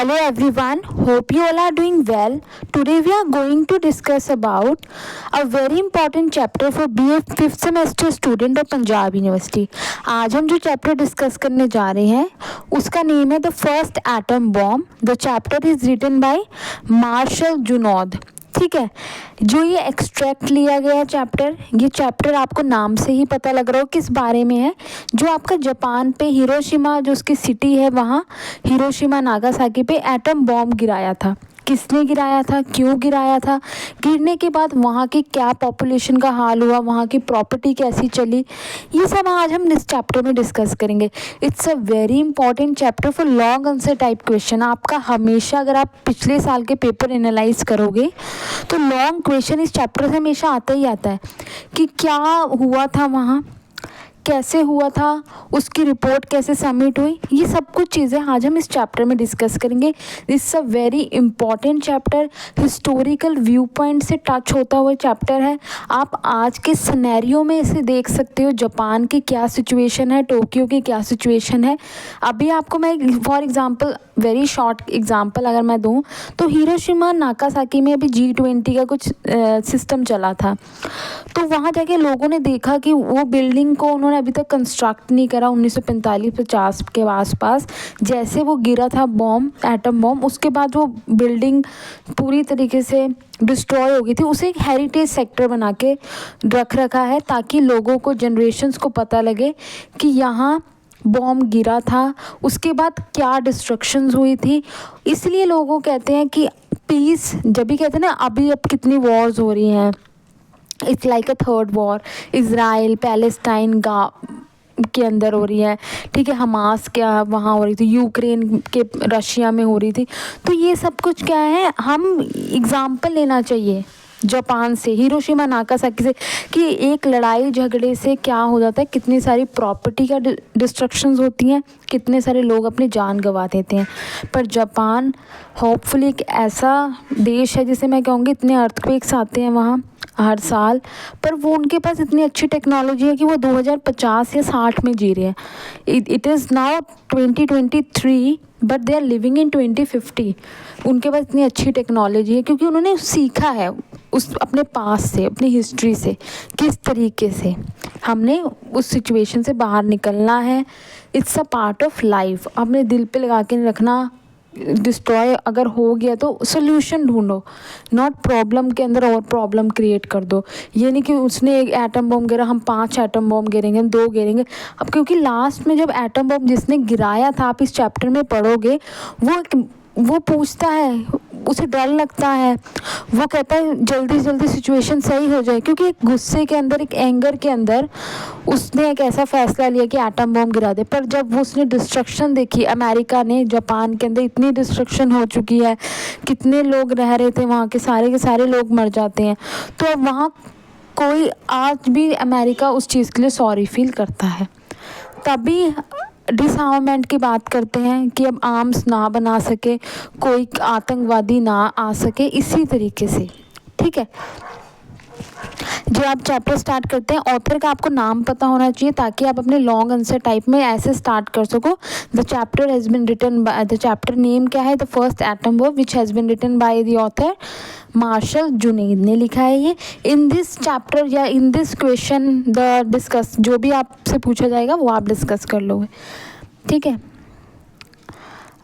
Hello everyone, hope you all are doing well. Today we are going to discuss about a very important chapter for BA 5th semester student of Punjab University. आज हम जो chapter discuss करने जा रहे हैं उसका name है the first atom bomb. The chapter is written by Marshal Junod. ठीक है, जो ये एक्सट्रैक्ट लिया गया है चैप्टर, ये चैप्टर आपको नाम से ही पता लग रहा हो किस बारे में है. जो आपका जापान पे हिरोशिमा जो उसकी सिटी है वहाँ हिरोशिमा नागासाकी पे एटम बॉम्ब गिराया था. किसने गिराया था, क्यों गिराया था, गिरने के बाद वहाँ की क्या पॉपुलेशन का हाल हुआ, वहाँ की प्रॉपर्टी कैसी चली, ये सब आज हम इस चैप्टर में डिस्कस करेंगे. It's a very important chapter for long answer type question. आपका हमेशा अगर आप पिछले साल के पेपर एनालाइज करोगे तो लॉन्ग क्वेश्चन इस चैप्टर से हमेशा आता ही आता है कि क्या हुआ था वहाँ, कैसे हुआ था, उसकी रिपोर्ट कैसे सबमिट हुई, ये सब कुछ चीज़ें आज हम इस चैप्टर में डिस्कस करेंगे. This a very important chapter, historical view point से टच होता हुआ चैप्टर है. आप आज के सिनेरियो में इसे देख सकते हो. जापान की क्या सिचुएशन है, टोक्यो की क्या सिचुएशन है. अभी आपको मैं for example very short example अगर मैं दूं तो हिरोशिमा नागासाकी में अभी G20 का कुछ सिस्टम चला था. तो वहाँ जाके लोगों ने देखा कि वो बिल्डिंग को उन्होंने अभी तक कंस्ट्रक्ट नहीं करा. 1945-50 के आसपास जैसे वो गिरा था बॉम्ब, एटम बॉम्ब, उसके बाद वो बिल्डिंग पूरी तरीके से डिस्ट्रॉय हो गई थी. उसे एक हेरिटेज सेक्टर बना के रख रखा है ताकि लोगों को, जनरेशन्स को पता लगे कि यहाँ बॉम्ब गिरा था, उसके बाद क्या डिस्ट्रक्शंस हुई थी. इसलिए लोगों कहते हैं कि पीस, जब भी कहते हैं ना अभी अब कितनी वॉर्स हो रही हैं, it's like a third war. Israel Palestine के अंदर हो रही है, ठीक है, हमास क्या वहाँ हो रही थी, यूक्रेन के रशिया में हो रही थी. तो ये सब कुछ क्या है, हम एग्ज़ाम्पल लेना चाहिए जापान से, हिरोशिमा नागासाकी से, कि एक लड़ाई झगड़े से क्या हो जाता है, कितनी सारी प्रॉपर्टी का डिस्ट्रक्शंस होती हैं, कितने सारे लोग अपनी जान गंवा देते हैं. पर जापान होपफुली एक ऐसा देश है जिसे मैं कहूँगी इतने अर्थक्वेक्स आते हैं वहाँ हर साल, पर वो उनके पास इतनी अच्छी टेक्नोलॉजी है कि वो 2050 या 60 में जी रहे हैं. It is now 2023 but they are living in 2050. उनके पास इतनी अच्छी टेक्नोलॉजी है क्योंकि उन्होंने सीखा है उस अपने पास से, अपनी हिस्ट्री से, किस तरीके से हमने उस सिचुएशन से बाहर निकलना है. It's a part of life. अपने दिल पे लगा के नहीं रखना. डिस्ट्रॉय अगर हो गया तो सोल्यूशन ढूंढो, नॉट प्रॉब्लम के अंदर और प्रॉब्लम क्रिएट कर दो. ये नहीं कि उसने एक एटम बॉम्ब गिरा, हम 5 एटम बॉम्ब गिरेंगे, हम 2 गिरेंगे. अब क्योंकि लास्ट में जब एटम बॉम्ब जिसने गिराया था, आप इस चैप्टर में पढ़ोगे, वो पूछता है, उसे डर लगता है, वो कहता है जल्दी से जल्दी सिचुएशन सही हो जाए, क्योंकि एक गुस्से के अंदर, एक एंगर के अंदर उसने एक ऐसा फैसला लिया कि एटम बॉम्ब गिरा दे. पर जब वो उसने डिस्ट्रक्शन देखी, अमेरिका ने, जापान के अंदर इतनी डिस्ट्रक्शन हो चुकी है, कितने लोग रह रहे थे वहाँ के सारे लोग मर जाते हैं. तो अब वहाँ कोई, आज भी अमेरिका उस चीज़ के लिए सॉरी फील करता है. तभी डिसआर्ममेंट की बात करते हैं कि अब आर्म्स ना बना सके, कोई आतंकवादी ना आ सके, इसी तरीके से. ठीक है, जो आप चैप्टर स्टार्ट करते हैं, ऑथर का आपको नाम पता होना चाहिए ताकि आप अपने लॉन्ग आंसर टाइप में ऐसे स्टार्ट कर सको. The chapter has been written by, the chapter name क्या है, the first atom bomb which has been written by the author Marcel Junod ने लिखा है ये. इन दिस चैप्टर या in this question the discuss, जो भी आपसे पूछा जाएगा वो आप डिस्कस कर लोगे. ठीक है,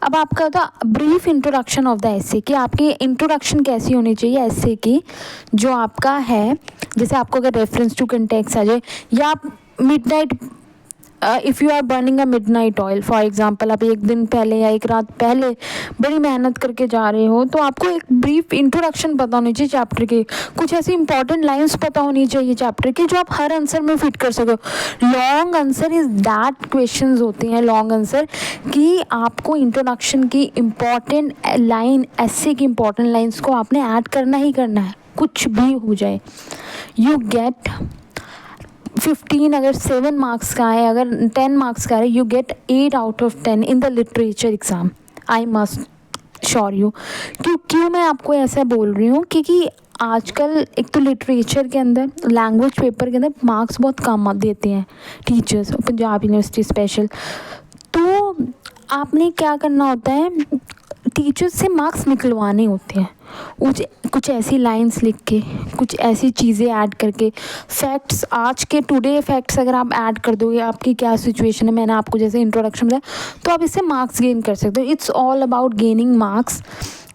अब आपका होता brief introduction of the essay, कि आपकी इंट्रोडक्शन कैसी होनी चाहिए एसे की, जो आपका है. जैसे आपको अगर रेफरेंस टू कंटेक्स्ट आ जाए, या आप midnight, if you are burning a midnight oil for example, आप एक दिन पहले या एक रात पहले बड़ी मेहनत करके जा रहे हो, तो आपको एक ब्रीफ इंट्रोडक्शन पता होनी चाहिए चैप्टर की. कुछ ऐसी इंपॉर्टेंट लाइंस पता होनी चाहिए चैप्टर की जो आप हर आंसर में फिट कर सको. Long answer is that questions होते हैं लॉन्ग आंसर, कि आपको इंट्रोडक्शन की इम्पॉर्टेंट लाइन, ऐसे की इम्पॉर्टेंट लाइन्स को आपने ऐड करना ही करना है, कुछ भी हो जाए. यू गेट 15, अगर 7 मार्क्स का है, अगर 10 मार्क्स का है, you get 8 out of 10 in the literature exam. I must sure you. क्यों मैं आपको ऐसा बोल रही हूँ, क्योंकि आजकल एक तो लिटरेचर के अंदर, लैंग्वेज पेपर के अंदर मार्क्स बहुत कम देते हैं टीचर्स, पंजाब यूनिवर्सिटी स्पेशल. तो आपने क्या करना होता है, टीचर्स से मार्क्स निकलवाने होते हैं, कुछ ऐसी लाइंस लिख के, कुछ ऐसी चीज़ें ऐड करके, फैक्ट्स, आज के टुडे फैक्ट्स अगर आप ऐड कर दोगे, आपकी क्या सिचुएशन है, मैंने आपको जैसे इंट्रोडक्शन दिया, तो आप इससे मार्क्स गेन कर सकते हो। It's all about gaining marks,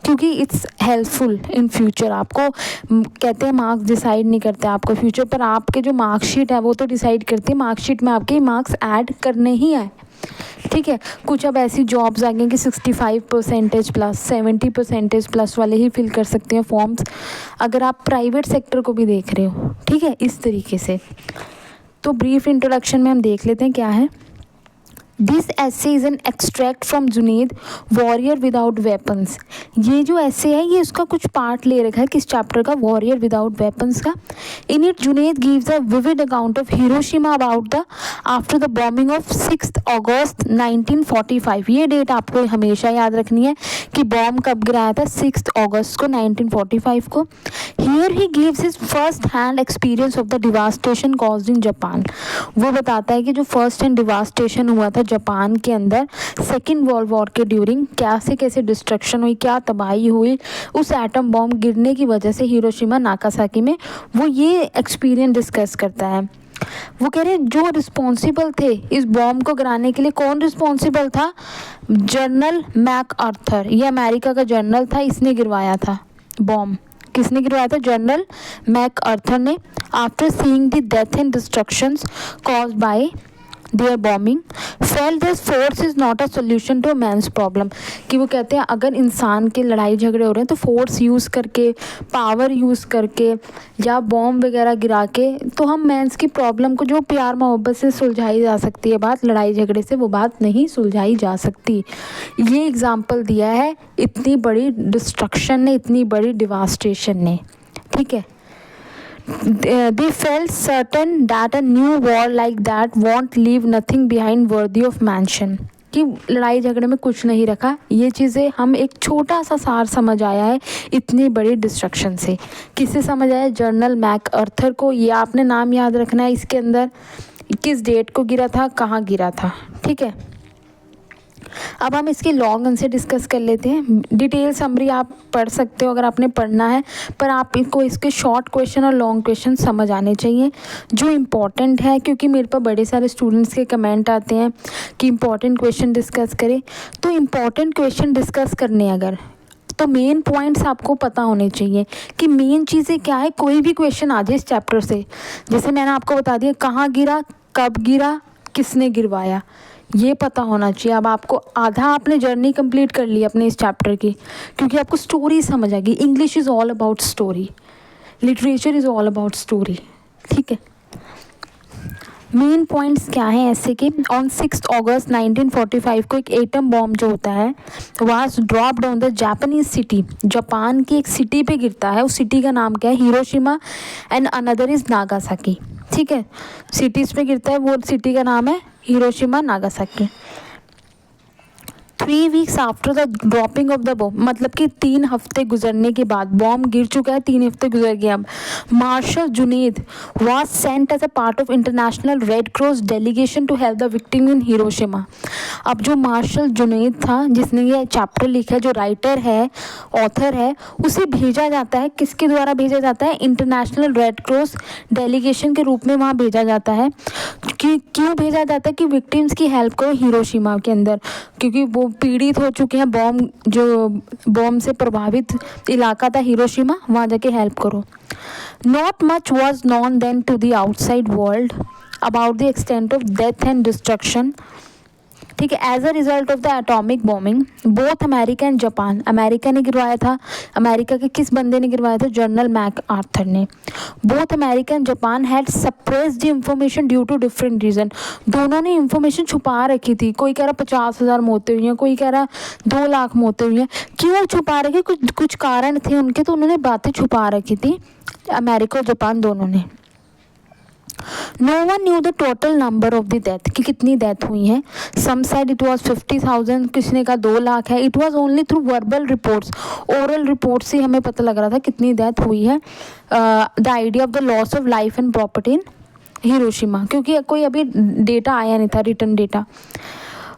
क्योंकि इट्स हेल्पफुल इन फ्यूचर। आपको कहते हैं मार्क्स डिसाइड नहीं करते आपको फ्यूचर, पर आपके जो मार्कशीट है वो तो डिसाइड करती है, मार्कशीट में आपके मार्क्स ऐड करने ही आए, ठीक है। कुछ अब ऐसी जॉब्स आ गई कि 65% प्लस 70% प्लस वाले ही फिल कर सकते हैं फॉर्म्स, अगर आप प्राइवेट सेक्टर को भी देख रहे हो, ठीक है, इस तरीके से। तो ब्रीफ इंट्रोडक्शन में हम देख लेते हैं क्या है। This essay is an extract from Junaid warrior without weapons. ये जो एसे है ये उसका कुछ पार्ट ले रखा है किस चैप्टर का, वॉरियर विदाउट वेपन्स का। In it Junaid gives a vivid account of Hiroshima about the after the bombing of 6 अगस्त 1945। ये डेट आपको हमेशा याद रखनी है कि बॉम्ब कब गिराया था, 6 अगस्त को 1945 को। Here he gives his first hand experience of the devastation caused in Japan. वो बताता है कि जो फर्स्ट हैंड डिवास्टेशन हुआ था जापान के अंदर सेकेंड वर्ल्ड वॉर के ड्यूरिंग, कैसे डिस्ट्रक्शन हुई, क्या तबाही हुई उस एटम बॉम्ब गिरने की वजह से हिरोशिमा नागासाकी में, वो ये एक्सपीरियंस डिस्कस करता है। वो कह रहे हैं जो रिस्पॉन्सिबल थे इस बॉम्ब को गिराने के लिए, कौन रिस्पॉन्सिबल था, जनरल मैक आर्थर, ये अमेरिका का जनरल था, इसने गिरवाया था बॉम्ब। किसने गिरवाया था, जनरल मैक आर्थर ने। After seeing the death and destructions caused by their bombing felt this force is not a solution to man's problem. कि वो कहते हैं अगर इंसान के लड़ाई झगड़े हो रहे हैं तो फोर्स यूज़ करके, पावर यूज़ करके या बॉम्ब वगैरह गिरा के, तो हम मैंस की प्रॉब्लम को जो प्यार मोहब्बत से सुलझाई जा सकती है बात, लड़ाई झगड़े से वो बात नहीं सुलझाई जा सकती। ये एग्जाम्पल दिया है इतनी बड़ी डिस्ट्रक्शन ने, इतनी बड़ी डिवास्टेशन ने, ठीक है। They felt certain that a new war like that won't leave nothing behind worthy of mention। कि लड़ाई झगड़े में कुछ नहीं रखा, ये चीज़ें हम एक छोटा सा सार समझ आया है इतनी बड़ी डिस्ट्रक्शन से। किससे समझ आया, जनरल मैक आर्थर को। ये आपने नाम याद रखना है इसके अंदर, किस डेट को गिरा था, कहाँ गिरा था, ठीक है। अब हम इसके लॉन्ग आंसर डिस्कस कर लेते हैं। डिटेल समरी आप पढ़ सकते हो अगर आपने पढ़ना है, पर आप इनको इसके शॉर्ट क्वेश्चन और लॉन्ग क्वेश्चन समझ आने चाहिए जो इम्पॉर्टेंट है, क्योंकि मेरे पास बड़े सारे स्टूडेंट्स के कमेंट आते हैं कि इम्पॉर्टेंट क्वेश्चन डिस्कस करें। तो इम्पॉर्टेंट क्वेश्चन डिस्कस करने अगर, तो मेन पॉइंट्स आपको पता होने चाहिए कि मेन चीज़ें क्या है। कोई भी क्वेश्चन आ जाए इस चैप्टर से, जैसे मैंने आपको बता दिया कहाँ गिरा, कब गिरा, किसने गिरवाया, ये पता होना चाहिए। अब आपको आधा आपने जर्नी कंप्लीट कर ली अपने इस चैप्टर की, क्योंकि आपको स्टोरी समझ आएगी। English is all about story, literature is all about story, ठीक है। मेन पॉइंट्स क्या हैं ऐसे कि ऑन 6 अगस्त 1945 को एक एटम बॉम्ब जो होता है was dropped on the Japanese city. Japan की एक सिटी पे गिरता है, उस सिटी का नाम क्या है, Hiroshima, and another is Nagasaki, ठीक है। सिटीज़ पे गिरता है, वो सिटी का नाम है Hiroshima Nagasaki. 3 weeks after the dropping of the bomb, मतलब कि 3 हफ्ते गुजरने के बाद, बॉम्ब गिर चुका है, 3 हफ्ते गुजर गए अब, Marcel Junod was sent as a part of international Red Cross delegation to help the victim in Hiroshima. अब जो मार्शल जुनेद था जिसने ये चैप्टर लिखा है, जो राइटर है, ऑथर है, उसे भेजा जाता है, किसके द्वारा भेजा जाता है, इंटरनेशनल रेड क्रॉस डेलीगेशन के रूप में वहाँ भेजा जाता है। कि क्यों भेजा जाता है कि विक्टिम्स की हेल्प करो हिरोशिमा के अंदर, क्योंकि वो पीड़ित हो चुके हैं, बॉम्ब से प्रभावित इलाका था हिरोशिमा, वहाँ जाके हेल्प करो। Not much was known then to the outside world about the extent of death and destruction, ठीक है। As a result of the atomic bombing both America and Japan, America ने गिरवाया था, अमेरिका के किस बंदे ने गिरवाया था, जनरल मैक आर्थर ने। Both America and Japan had suppressed the information due to different reason, दोनों ने इंफॉर्मेशन छुपा रखी थी। कोई कह रहा 50,000 मौतें हुई हैं, कोई कह रहा 2 लाख मौतें हुई हैं। क्यों छुपा रखे, कुछ कारण थे उनके, तो उन्होंने बातें छुपा रखी थी अमेरिका और जापान दोनों ने। No one knew the total number of the death, कि कितनी डेथ हुई हैं। Some said it was 50,000, किसने कहा 2 लाख है। It was only through verbal reports, oral reports से हमें पता लग रहा था कितनी डेथ हुई है। The idea of the loss of life and property in Hiroshima, क्योंकि कोई अभी डेटा आया नहीं था, रिटर्न डेटा।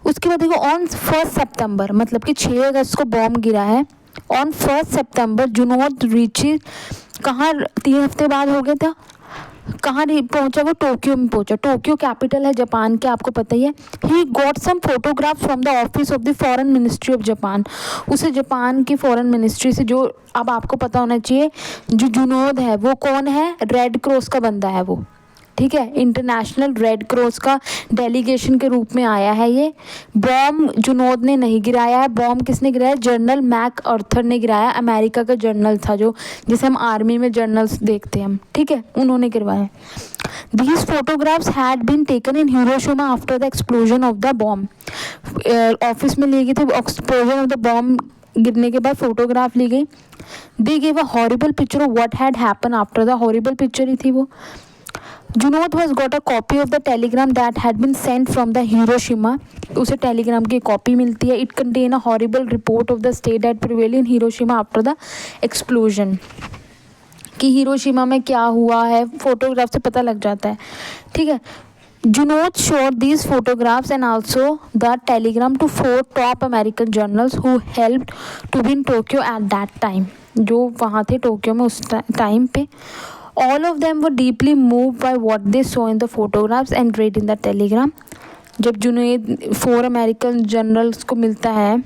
उसके बाद देखो ऑन 1 सितंबर, मतलब कि 6 अगस्त को बॉम्ब गिरा है। ऑन 1 सितंबर जुनोद रीची, कहाँ 3 हफ्ते बाद हो गया था, कहाँ पहुंचा वो, टोक्यो में पहुंचा। टोक्यो कैपिटल है जापान के, आपको पता ही है। He got some photograph from the office of the foreign ministry of Japan. उसे जापान की फॉरेन मिनिस्ट्री से, जो अब आपको पता होना चाहिए, जो जुनोद है वो कौन है, रेड क्रॉस का बंदा है वो, ठीक है, इंटरनेशनल रेड क्रॉस का डेलीगेशन के रूप में आया है ये। बॉम्ब जुनोद ने नहीं गिराया है, बॉम्ब किसने गिराया, जनरल मैक अर्थर ने गिराया। अमेरिका का जनरल था, जो जिसे हम आर्मी में जनरल्स देखते हैं हम, ठीक है, उन्होंने गिरवाया। These photographs had been taken in Hiroshima after the explosion of the bomb. Office में ली गई थी, एक्सप्लोजन ऑफ द बॉम्ब गिरने के बाद फोटोग्राफ ली गई। They gave a horrible picture of what had happened after the horrible picture ही थी वो। Junod was got a copy of the telegram that had been sent from the Hiroshima. उसे Telegram की copy मिलती है। It contained a horrible report of the state that prevailed in Hiroshima after the explosion. कि Hiroshima में क्या हुआ है, photograph से पता लग जाता है, ठीक है। Junod showed these photographs and also the telegram to 4 top American journals who helped to be in Tokyo at that time. जो वहाँ थे टोक्यो में उस टाइम पे। All of them were deeply moved by what they saw in the photographs and read in the telegram. जब Junaid 4 American generals को मिलता है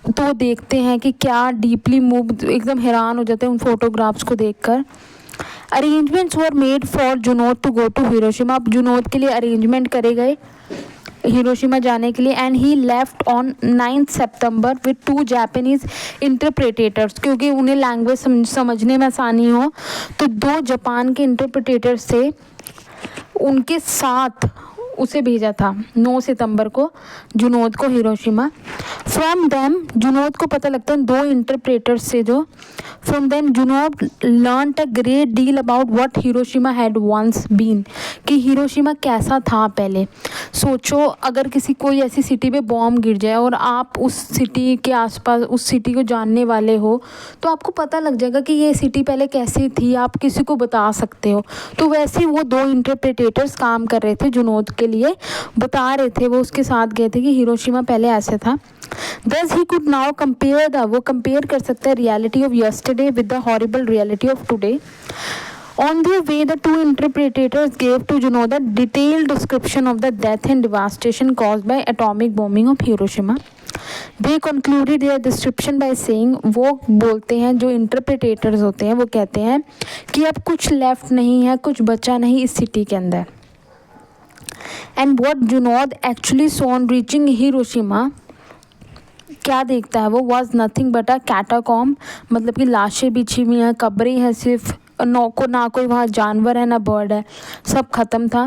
तो वो देखते हैं कि क्या डीपली मूव, एकदम हैरान हो जाते हैं उन फोटोग्राफ्स को देखकर। Arrangements were made for Junod to go to Hiroshima. अब जुनोद के लिए अरेंजमेंट करे गए हिरोशिमा जाने के लिए। एंड ही लेफ्ट ऑन 9 सितंबर विद 2 जापानीज इंटरप्रेटेटर्स, क्योंकि उन्हें लैंग्वेज समझने में आसानी हो तो 2 जापान के इंटरप्रेटेटर्स से उनके साथ उसे भेजा था 9 सितंबर को जुनोद को हिरोशिमा। फ्रॉम देम जुनोद को पता लगता है 2 इंटरप्रेटर्स से जो, from them Junod learn a great deal about what Hiroshima had once been, कि हिरोशिमा कैसा था पहले। सोचो अगर किसी कोई ऐसी सिटी पे बॉम्ब गिर जाए और आप उस सिटी के आसपास उस सिटी को जानने वाले हो तो आपको पता लग जाएगा कि ये सिटी पहले कैसी थी, आप किसी को बता सकते हो। तो वैसे वो 2 इंटरप्रेटेटर्स काम कर रहे थे जुनोद के लिए, बता रहे थे, वो उसके साथ गए थे कि हिरोशिमा पहले ऐसे था। Thus he could now compare वो कंपेयर कर सकता है reality of yesterday with the horrible reality of today. On their way, the 2 interpreters gave to Junod a detailed description of the death and devastation caused by atomic bombing of Hiroshima. They concluded their description by saying, वो बोलते हैं जो इंटरप्रेटेटर्स होते हैं वो कहते हैं कि अब कुछ लेफ्ट नहीं है, कुछ बचा नहीं इस सिटी के अंदर। And what Junod actually saw on reaching Hiroshima, क्या देखता है वो, was nothing but a catacomb, मतलब कि लाशें बिछी हुई हैं, कब्रें हैं सिर्फ, ना कोई वहाँ जानवर है ना बर्ड है, सब ख़त्म था।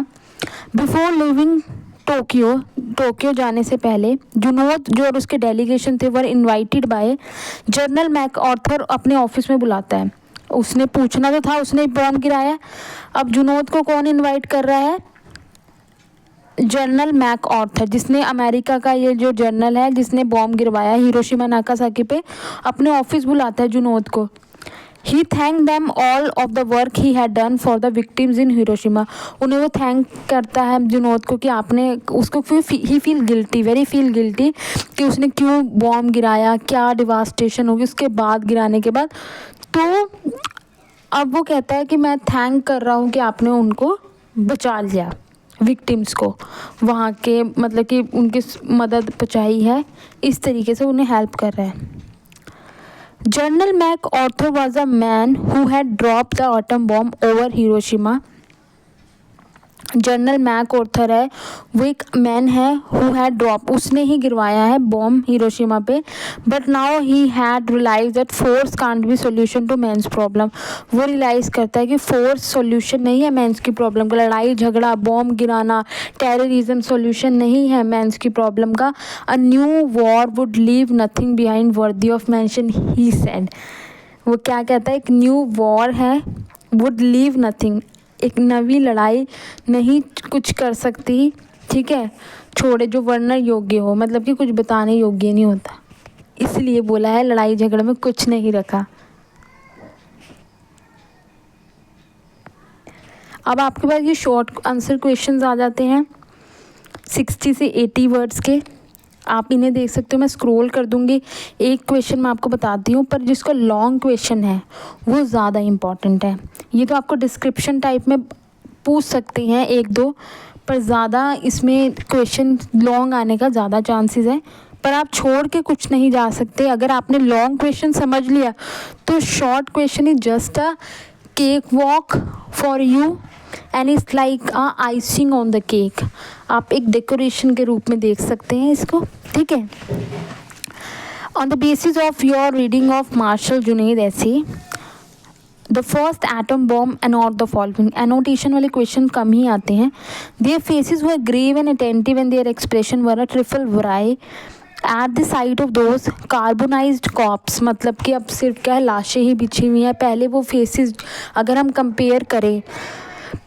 बिफोर लिविंग टोक्यो जाने से पहले जुनोद जो और उसके डेलीगेशन थे were invited by General MacArthur, अपने ऑफिस में बुलाता है। उसने पूछना तो था, उसने बॉम्ब गिराया, अब जुनोद को कौन इन्वाइट कर रहा है, जनरल मैक अर्थर, जिसने अमेरिका का ये जो जनरल है जिसने बॉम्ब गिरवाया हिरोशिमा नागासाकी पे, अपने ऑफिस बुलाता है जुनोद को। He thank them all of the work he had done for the victims in Hiroshima. उन्हें वो थैंक करता है जुनोद को कि आपने उसको, he feel guilty, very feel guilty कि उसने क्यों बॉम्ब गिराया, क्या डिवास्टेशन होगी उसके बाद, गिराने के बाद। तो अब वो कहता है कि मैं थैंक कर रहा हूँ कि आपने उनको बचा लिया, विक्टिम्स को, वहाँ के, मतलब कि उनकी मदद पहुँचाई है, इस तरीके से उन्हें हेल्प कर रहा है। General MacArthur was a man who had drop the atom bomb over Hiroshima. General MacArthur है वो एक मैन है हु हैड ड्रॉप, उसने ही गिरवाया है बॉम्ब हिरोशिमा पे। But now he had realize that force can't be solution to man's problem. वो रियलाइज़ करता है कि फोर्स सोल्यूशन नहीं है मैंस की प्रॉब्लम का, लड़ाई झगड़ा बॉम्ब गिराना टेररिज्म सोल्यूशन नहीं है मैंस की प्रॉब्लम का। A new war would leave nothing behind worthy of mention, he said. वो क्या कहता है, एक न्यू वॉर है, वुड लीव नथिंग, एक नवी लड़ाई नहीं कुछ कर सकती, ठीक है, छोड़े जो वर्णन योग्य हो, मतलब कि कुछ बताने योग्य नहीं होता, इसलिए बोला है लड़ाई झगड़े में कुछ नहीं रखा। अब आपके पास ये शॉर्ट आंसर क्वेश्चंस आ जाते हैं। 60 से 80 वर्ड्स के। आप इन्हें देख सकते हो, मैं स्क्रॉल कर दूंगी। एक क्वेश्चन मैं आपको बताती हूँ, पर जिसका लॉन्ग क्वेश्चन है वो ज़्यादा इम्पॉर्टेंट है। ये तो आपको डिस्क्रिप्शन टाइप में पूछ सकते हैं एक दो, पर ज़्यादा इसमें क्वेश्चन लॉन्ग आने का ज़्यादा चांसेस है। पर आप छोड़ के कुछ नहीं जा सकते। अगर आपने लॉन्ग क्वेश्चन समझ लिया तो short question is just a cake walk for you and it's like a icing on the cake. आप एक डेकोरेशन के रूप में देख सकते हैं इसको, ठीक है। On the basis of your reading of Marshal Junod ऐसे the first atom bomb and not the following. Annotation वाले क्वेश्चन कम ही आते हैं। Their faces were grave and attentive and their expression were a triple wry at the sight of those carbonized corpse. मतलब कि अब सिर्फ क्या है, लाशें ही बिछी हुई हैं। पहले वो फेसेस अगर हम कंपेयर करें,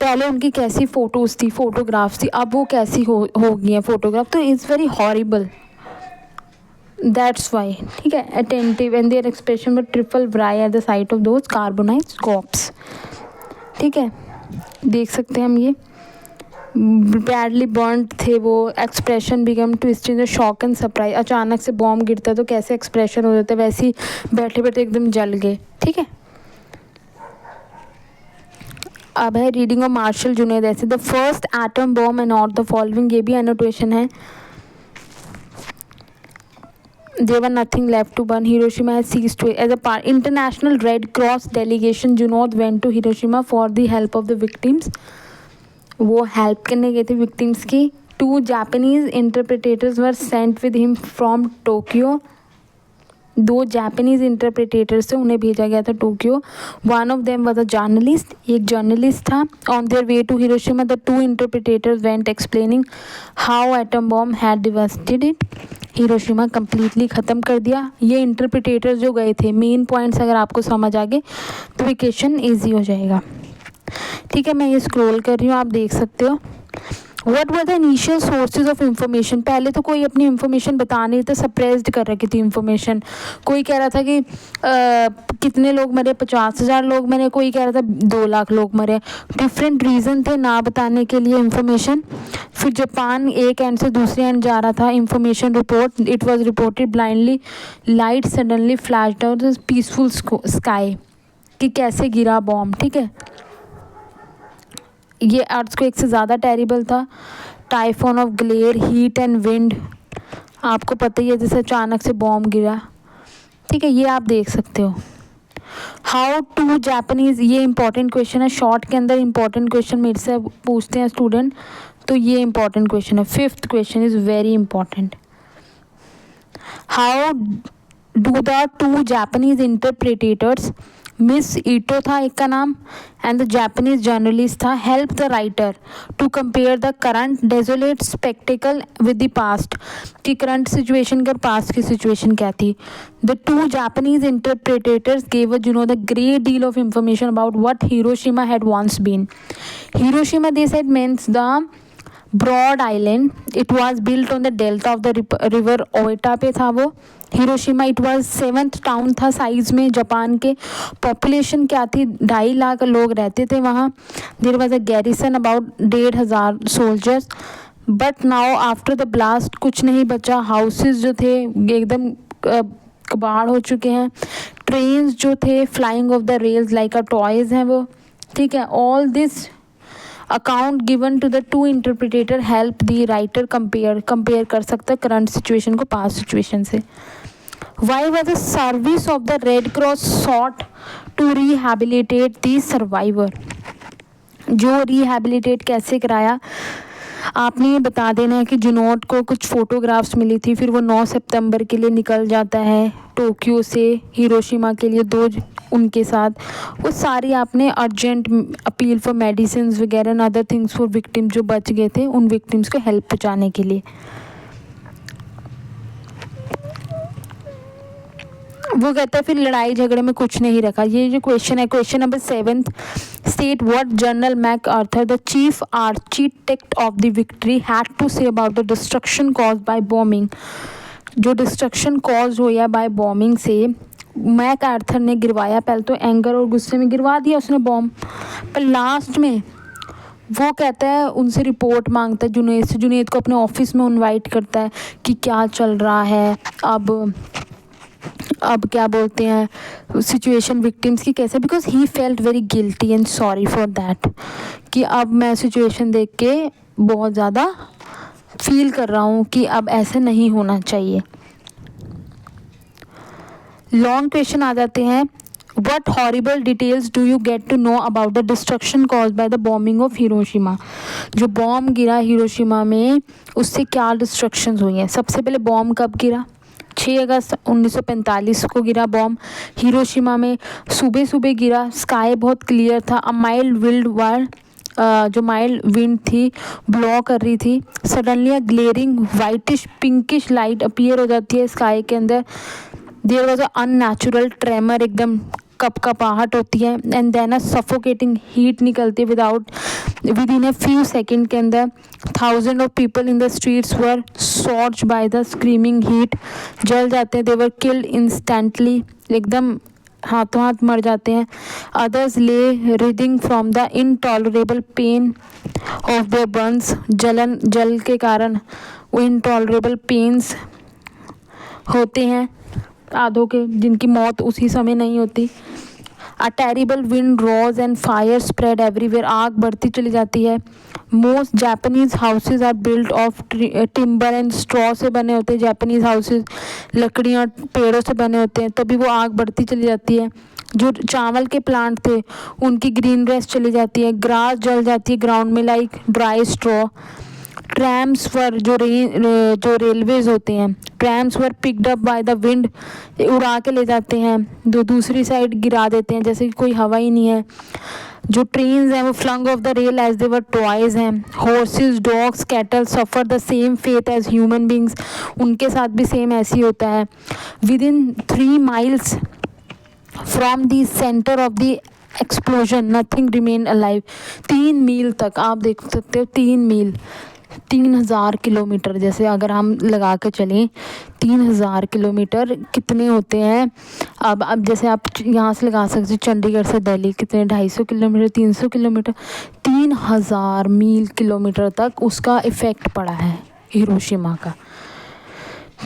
पहले उनकी कैसी फ़ोटोज़ थी, फ़ोटोग्राफ्स थी, अब वो कैसी हो गई हैं फ़ोटोग्राफ, तो it's very horrible, that's why, ठीक है। Attentive and their expression with triple wry at the sight of those carbonized corpse, ठीक है। देख सकते हैं हम ये बैडली बर्न्ड थे वो। Expression become twisted the shock and surprise. अचानक से बॉम्ब गिरता तो कैसे एक्सप्रेशन हो जाता है, वैसे ही बैठे बैठे एकदम जल गए, ठीक है। अब है रीडिंग ऑफ मार्शल जुनैद ऐसे the first atom bomb and not the following. ये भी एनोटेशन है। There were nothing left to burn. Hiroshima has ceased to as a part. International Red Cross delegation Junod went to Hiroshima for the help of the victims. वो help करने गए थे victims की। 2 Japanese interpreters were sent with him from Tokyo. 2 Japanese interpretators थे, उन्हें भेजा गया था Tokyo. One of them was a journalist, एक जर्नलिस्ट था। On their way to Hiroshima the 2 interpretators went explaining how atom bomb had devastated it. Hiroshima completely ख़त्म कर दिया। ये इंटरप्रेटेटर्स जो गए थे, मेन पॉइंट्स अगर आपको समझ आ गए तो वेकेशन ईजी हो जाएगा, ठीक है। मैं ये स्क्रॉल कर रही हूँ, आप देख सकते हो। What were the initial sources of information. पहले तो कोई अपनी इंफॉर्मेशन बता नहीं था, सप्रेस्ड कर रखी थी इंफॉर्मेशन। कोई कह रहा था कि कितने लोग मरे, 50,000 लोग मरे, कोई कह रहा था 2 लाख लोग मरे। डिफरेंट रीज़न थे ना बताने के लिए इंफॉर्मेशन। फिर जापान एक एंड से दूसरे एंड जा रहा था information report. It was reported blindly light suddenly flashed out the peaceful sky, कि कैसे गिरा बॉम्ब, ठीक है। ये अर्थक्वेक से ज़्यादा टेरिबल था। Typhoon of glare, heat and wind, आपको पता ही है जैसे अचानक से बॉम्ब गिरा, ठीक है। ये आप देख सकते हो। हाउ 2 जापानीज, ये इंपॉर्टेंट क्वेश्चन है। शॉर्ट के अंदर इंपॉर्टेंट क्वेश्चन मेरे से पूछते हैं स्टूडेंट, तो ये इंपॉर्टेंट क्वेश्चन है। 5th question is very important. How do the 2 Japanese interpreters, Miss Eto था एक का नाम एंड द जापानीज जर्नलिस्ट था, help the writer to compare the current desolate spectacle with the past, कि current situation और past की situation क्या थी। The 2 Japanese interpreters gave us the great deal of information about what Hiroshima had once been. Hiroshima they said means the broad island, it was built on the delta of the river Ota पे था वो। Hiroshima it was 7th town था size में Japan के। Population क्या थी, 2.5 लाख लोग रहते थे वहाँ। There was a garrison about 1,500 soldiers. But now after the blast कुछ नहीं बचा। हाउसेस जो थे एकदम कबाड़ हो चुके हैं। ट्रेन्स जो थे flying off the rails like a toys हैं वो, ठीक है। All this account given to the 2 interpreter help the writer compare कर सकता है करंट सिचुएशन को पास्ट सिचुएशन से। Why was the service of the Red Cross sought to rehabilitate the survivor. जो रिहैबिलिटेट कैसे कराया, आपने ये बता देना है कि जुनैद को कुछ फ़ोटोग्राफ्स मिली थी। फिर वो 9 सितंबर के लिए निकल जाता है टोक्यो से हिरोशिमा के लिए, 2 उनके साथ। वो सारी आपने अर्जेंट अपील फॉर मेडिसिन वगैरह and other things for victim जो बच गए थे, उन विक्टिम्स को हेल्प पहुँचाने के लिए। वो कहता है फिर लड़ाई झगड़े में कुछ नहीं रखा। ये जो क्वेश्चन है, question number 7, state what general MacArthur the chief architect of the victory had to say about the destruction cause by bombing. जो डिस्ट्रक्शन कॉज हुआ बाय बॉम्बिंग से मैक आर्थर ने गिरवाया। पहले तो एंगर और गुस्से में गिरवा दिया उसने बॉम्ब, पर लास्ट में वो कहता है, उनसे रिपोर्ट मांगता है जुनैद से, जुनैद को अपने ऑफिस में इनवाइट करता है कि क्या चल रहा है, अब क्या बोलते हैं सिचुएशन विक्टिम्स की कैसे, because he felt very guilty and sorry for that, कि अब मैं सिचुएशन देख के बहुत ज़्यादा फील कर रहा हूँ कि अब ऐसे नहीं होना चाहिए। लॉन्ग क्वेश्चन आ जाते हैं। What horrible details do you get to know about the destruction caused by the bombing of Hiroshima? जो बॉम्ब गिरा हिरोशिमा में, उससे क्या डिस्ट्रक्शंस हुई हैं। सबसे पहले बॉम्ब कब गिरा? 6 अगस्त 1945 को गिरा बॉम्ब हिरोशिमा में। सुबह सुबह गिरा, स्काई बहुत क्लियर था, अ माइल्ड विल्ड वार जो माइल्ड विंड थी ब्लो कर रही थी। Suddenly glaring whitish pinkish light appear हो जाती है स्काई के अंदर। There was a unnatural tremor, एकदम कपकपाहट होती है, and then a suffocating heat निकलती है within a few second के अंदर। Thousand of people in the streets were scorched by the screaming heat, जल जाते हैं। दे वर किल्ड इंस्टेंटली, एकदम हाथों हाथ मर जाते हैं। अदर्स ले writhing from the intolerable pain of their Burns, जल के कारण वो इनटॉलरेबल पेन्स होते हैं आधों के, जिनकी मौत उसी समय नहीं होती। A terrible wind rose and fire spread everywhere, आग बढ़ती चली जाती है। Most Japanese houses are built of timber and straw से बने होते हैं। जापानीज हाउसेज लकड़ियाँ पेड़ों से बने होते हैं, तभी वो आग बढ़ती चली जाती है। जो चावल के प्लांट थे उनकी ग्रीन रेस चली जाती है, ग्रास जल जाती है ग्राउंड में लाइक ड्राई स्ट्रॉ। ट्रैम्स पर जो रेलवेज होते हैं, ट्रैम्स वर picked up by the wind, उड़ा के ले जाते हैं, दूसरी साइड गिरा देते हैं जैसे कि कोई हवा ही नहीं है। जो ट्रेन्स हैं वो flung off the rail as they were toys हैं। Horses dogs cattle suffer the same faith as human beings, उनके साथ भी सेम ऐसे ही होता है। Within 3 miles from the centre of the explosion nothing remain alive. 3 मील तक आप देख सकते हो, 3 मील 3000 किलोमीटर, जैसे अगर हम लगा के चलें 3000 किलोमीटर कितने होते हैं। अब जैसे आप यहाँ से लगा सकते हो चंडीगढ़ से दिल्ली कितने, 250 किलोमीटर, 300 किलोमीटर, 3000 मील किलोमीटर तक उसका इफ़ेक्ट पड़ा है हिरोशिमा का।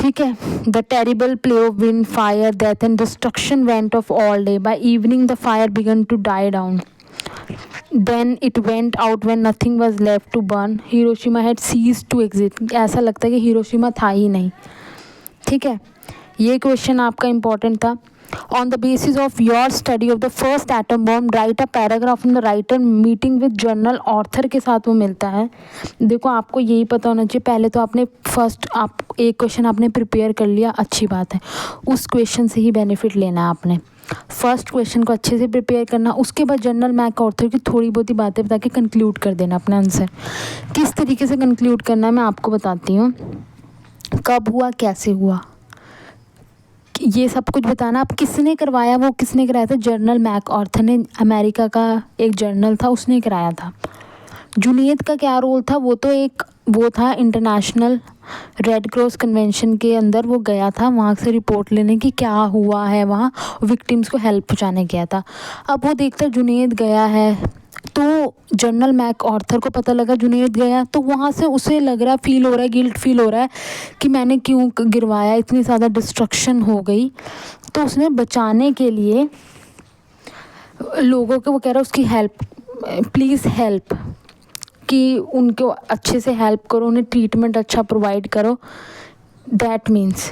ठीक है। The terrible play of wind fire death and destruction went off all day, by evening the fire began to die down, then it went out when nothing was left to burn. Hiroshima had ceased to exist. ऐसा लगता है कि Hiroshima था ही नहीं। ठीक है, ये question आपका इम्पोर्टेंट था। On the basis of your study of the first atom bomb, write a paragraph from the writer meeting with journal author के साथ वो मिलता है। देखो आपको यही पता होना चाहिए, पहले तो आपने आप एक क्वेश्चन आपने प्रिपेयर कर लिया, अच्छी बात है, उस क्वेश्चन से ही बेनिफिट लेना है आपने। फर्स्ट क्वेश्चन को अच्छे से प्रिपेयर करना, उसके बाद जनरल मैक ऑर्थर की थोड़ी बहुत ही बातें बता के कंक्लूड कर देना अपना आंसर। किस तरीके से कंक्लूड करना है मैं आपको बताती हूँ। कब हुआ, कैसे हुआ, ये सब कुछ बताना। आप किसने करवाया, वो किसने कराया था, जनरल मैक ऑर्थर ने, अमेरिका का एक जर्नल था उसने कराया था। जुनैद का क्या रोल था, वो था इंटरनेशनल रेड क्रॉस कन्वेंशन के अंदर वो गया था, वहाँ से रिपोर्ट लेने की क्या हुआ है, वहाँ विक्टिम्स को हेल्प पहुँचाने गया था। अब वो देखता जुनैद गया है, तो जनरल मैक ऑर्थर को पता लगा जुनैद गया, तो वहाँ से उसे लग रहा, फील हो रहा है, गिल्ट फील हो रहा है कि मैंने क्यों गिरवाया, इतनी ज़्यादा डिस्ट्रक्शन हो गई। तो उसने बचाने के लिए लोगों को, वो कह रहा है उसकी हेल्प, प्लीज़ हेल्प, कि उनको अच्छे से हेल्प करो, उन्हें ट्रीटमेंट अच्छा प्रोवाइड करो। दैट मीन्स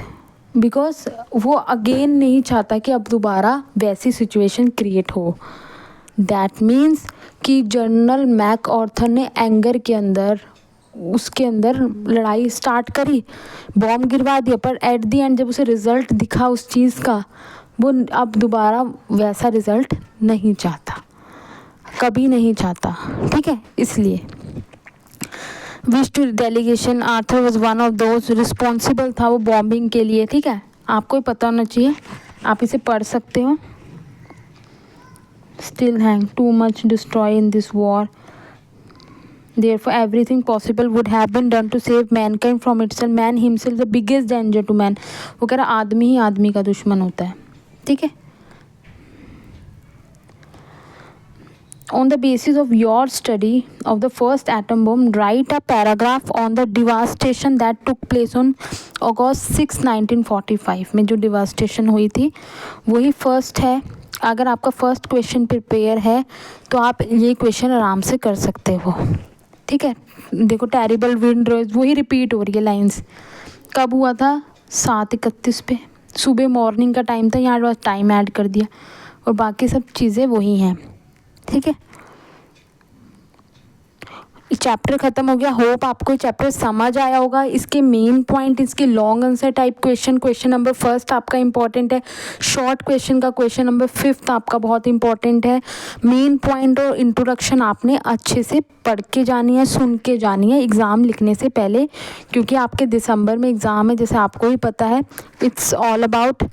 बिकॉज वो अगेन नहीं चाहता कि अब दोबारा वैसी सिचुएशन क्रिएट हो। दैट मीन्स कि जनरल मैक ऑर्थर ने एंगर के अंदर उसके अंदर लड़ाई स्टार्ट करी, बॉम्ब गिरवा दिया, पर एट द एंड जब उसे रिज़ल्ट दिखा उस चीज़ का, वो अब दोबारा वैसा रिज़ल्ट नहीं चाहता, कभी नहीं चाहता। ठीक है, इसलिए wish to delegation, Arthur was one of those responsible था वो बॉम्बिंग के लिए। ठीक है, आपको ही पता होना चाहिए, आप इसे पढ़ सकते हो। Still hang too much destroy in this war, therefore everything possible would have been done to save mankind from itself, man himself the biggest danger to man। वो कह रहा आदमी ही आदमी का दुश्मन होता है। ठीक है, On the basis of your study of the first atom bomb, write a paragraph on the devastation that took place on August 6, 1945 में जो devastation हुई थी वही फर्स्ट है। अगर आपका फर्स्ट क्वेश्चन प्रिपेयर है तो आप ये क्वेश्चन आराम से कर सकते हो, ठीक है। देखो टेरिबल विंड वही रिपीट हो रही है लाइन्स। कब हुआ था? 7:31 पे, सुबह मॉर्निंग का टाइम था, यहाँ बस टाइम ऐड कर दिया और बाकी सब चीज़ें वही हैं, ठीक है। चैप्टर ख़त्म हो गया। होप आपको चैप्टर समझ आया होगा। इसके मेन पॉइंट, इसके long answer type question number first आपका इंपॉर्टेंट है। शॉर्ट क्वेश्चन का क्वेश्चन नंबर 5 आपका बहुत इंपॉर्टेंट है। मेन पॉइंट और इंट्रोडक्शन आपने अच्छे से पढ़ के जानी है, सुन के जानी है एग्ज़ाम लिखने से पहले, क्योंकि आपके दिसंबर में एग्ज़ाम है, जैसे आपको ही पता है। इट्स ऑल अबाउट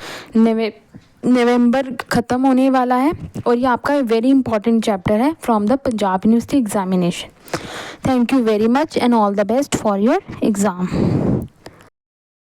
नवंबर ख़त्म होने वाला है और ये आपका वेरी इंपॉर्टेंट चैप्टर है from the Punjab university examination. Thank you very much and all the best for your exam.